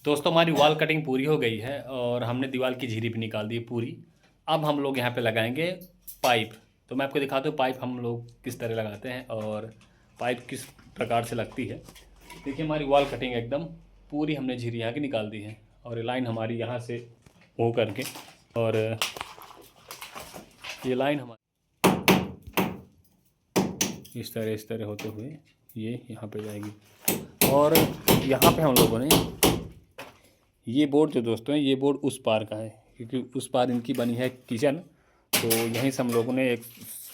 दोस्तों हमारी wall cutting पूरी हो गई है और हमने दीवार की झिरी भी निकाल दी है पूरी। अब हम लोग यहाँ पे लगाएंगे पाइप। तो मैं आपको दिखाता हूँ पाइप हम लोग किस तरह लगाते हैं और पाइप किस प्रकार से लगती है। देखिए हमारी वॉल कटिंग एकदम पूरी हमने झिरी यहाँ की निकाल दी है और ये लाइन हमारी यहाँ से हो करके और ये लाइन हमारी इस तरह होते हुए ये यहाँ पे जाएगी। और यहाँ पे हम लोगों ने ये बोर्ड जो दोस्तों है ये बोर्ड उस पार का है क्योंकि उस पार इनकी बनी है किचन। तो यहीं से हम लोगों ने एक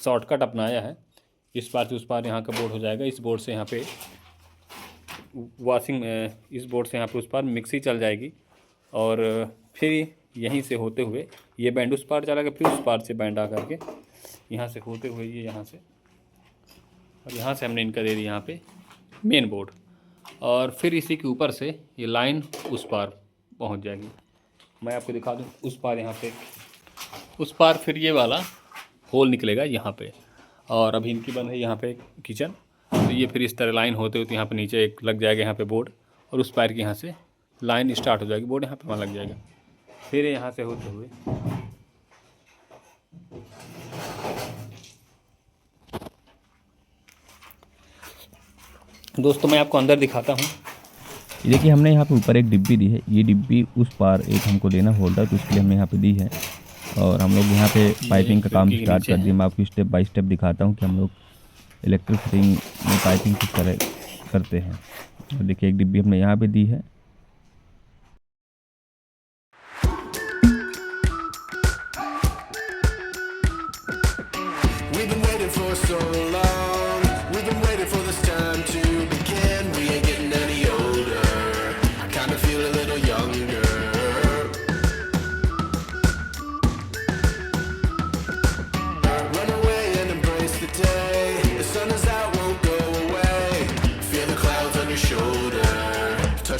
शॉर्टकट अपनाया है। इस पार से उस पार यहाँ का बोर्ड हो जाएगा। इस बोर्ड से यहाँ पे वॉशिंग इस बोर्ड से यहाँ पे उस पार मिक्सी चल जाएगी और फिर यहीं से होते हुए ये बैंड उस पार चला गया, फिर उस पार से बैंड आ करके यहाँ से होते हुए ये यहाँ से और यहाँ से हमने इनका दे दिया यहाँ पे मेन बोर्ड और फिर इसी के ऊपर से ये लाइन उस पार पहुँच जाएगी। मैं आपको दिखा दूँ उस पार यहाँ पे उस पार फिर ये वाला होल निकलेगा यहाँ पे और अभी इनकी बंद है यहाँ पे किचन। तो ये फिर इस तरह लाइन होते होते यहाँ पे नीचे एक लग जाएगा यहाँ पे बोर्ड और उस पार की यहाँ से लाइन स्टार्ट हो जाएगी, बोर्ड यहाँ पे वहाँ लग जाएगा। फिर यहाँ से होते हुए दोस्तों मैं आपको अंदर दिखाता हूँ। ये देखिए हमने यहाँ पे ऊपर एक डिब्बी दी है। ये डिब्बी उस पार एक हमको लेना होल्डर, तो उसके लिए हमने यहाँ पे दी है और हम लोग यहाँ पे पाइपिंग का काम स्टार्ट कर दिए। मैं आपको स्टेप बाय स्टेप दिखाता हूँ कि हम लोग इलेक्ट्रिक फिटिंग में पाइपिंग किस तरह करते हैं। और देखिए एक डिब्बी हमने यहाँ पे दी है।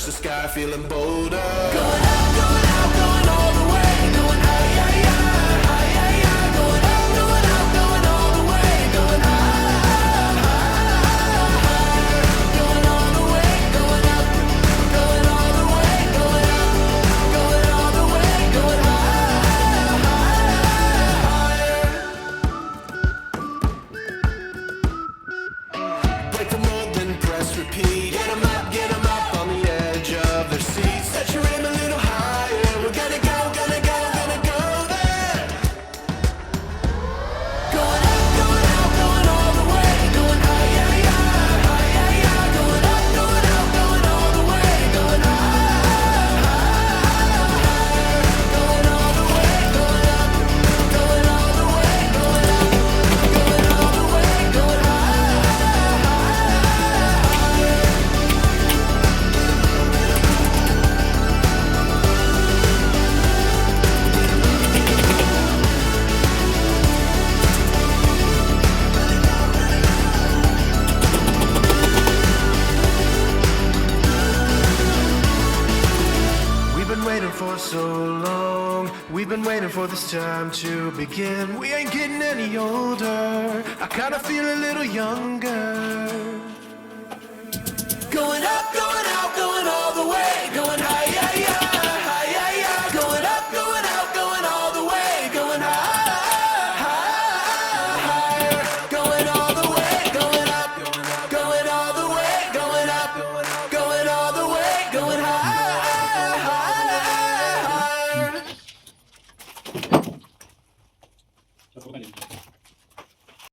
The sky feeling bolder. Going out, going all the way. Going high, high, high, high, high, high. Going out, going all the way. Going high, high, higher. Going all the way, going up. Going all the way, going up. Going all the way, going high, higher. Break the mold, then press repeat. Get 'em up, get 'em up. Set your aim a little higher. We're gonna go there. Going up, going all the way. Going high, high, high, high, high, high. Going up, going all the way. Going high, higher. Going all the way, going up. Going all the way, going up. Going all the way, going high, higher. For so long, we've been waiting for this time to begin. We ain't getting any older. I kinda feel a little younger. Going up, going out, going all the way. Going high, high, high, high, high, high. Going up, going out, going all the way. Going high, high, higher. Going all the way, going up. Going all the way, going up. Going all the way, going high. Higher.